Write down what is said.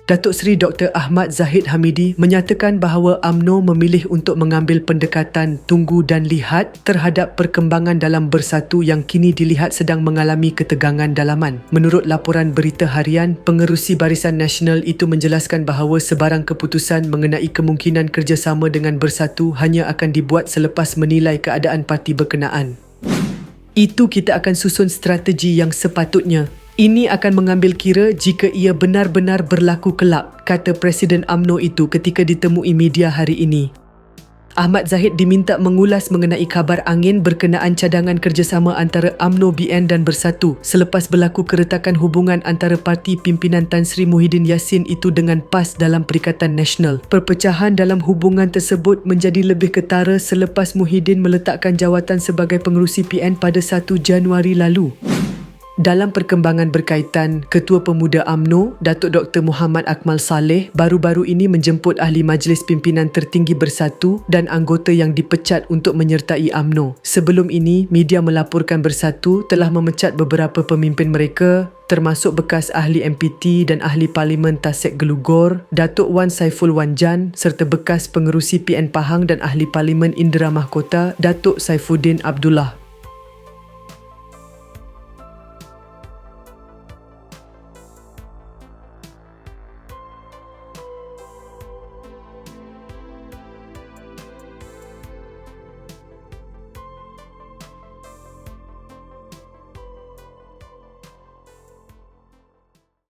Datuk Seri Dr. Ahmad Zahid Hamidi menyatakan bahawa UMNO memilih untuk mengambil pendekatan tunggu dan lihat terhadap perkembangan dalam Bersatu yang kini dilihat sedang mengalami ketegangan dalaman. Menurut laporan berita harian, pengerusi Barisan Nasional itu menjelaskan bahawa sebarang keputusan mengenai kemungkinan kerjasama dengan Bersatu hanya akan dibuat selepas menilai keadaan parti berkenaan. Itu kita akan susun strategi yang sepatutnya. Ini akan mengambil kira jika ia benar-benar berlaku kelak, kata Presiden UMNO itu ketika ditemui media hari ini. Ahmad Zahid diminta mengulas mengenai kabar angin berkenaan cadangan kerjasama antara UMNO BN dan Bersatu selepas berlaku keretakan hubungan antara parti pimpinan Tan Sri Muhyiddin Yassin itu dengan PAS dalam Perikatan Nasional. Perpecahan dalam hubungan tersebut menjadi lebih ketara selepas Muhyiddin meletakkan jawatan sebagai pengerusi PN pada 1 Januari lalu. Dalam perkembangan berkaitan, Ketua Pemuda UMNO, Datuk Dr. Muhammad Akmal Saleh baru-baru ini menjemput ahli Majlis Pimpinan Tertinggi Bersatu dan anggota yang dipecat untuk menyertai UMNO. Sebelum ini, media melaporkan Bersatu telah memecat beberapa pemimpin mereka termasuk bekas ahli MPT dan ahli Parlimen Tasek Gelugor, Datuk Wan Saiful Wanjan serta bekas pengerusi PN Pahang dan ahli Parlimen Indera Mahkota, Datuk Saifuddin Abdullah.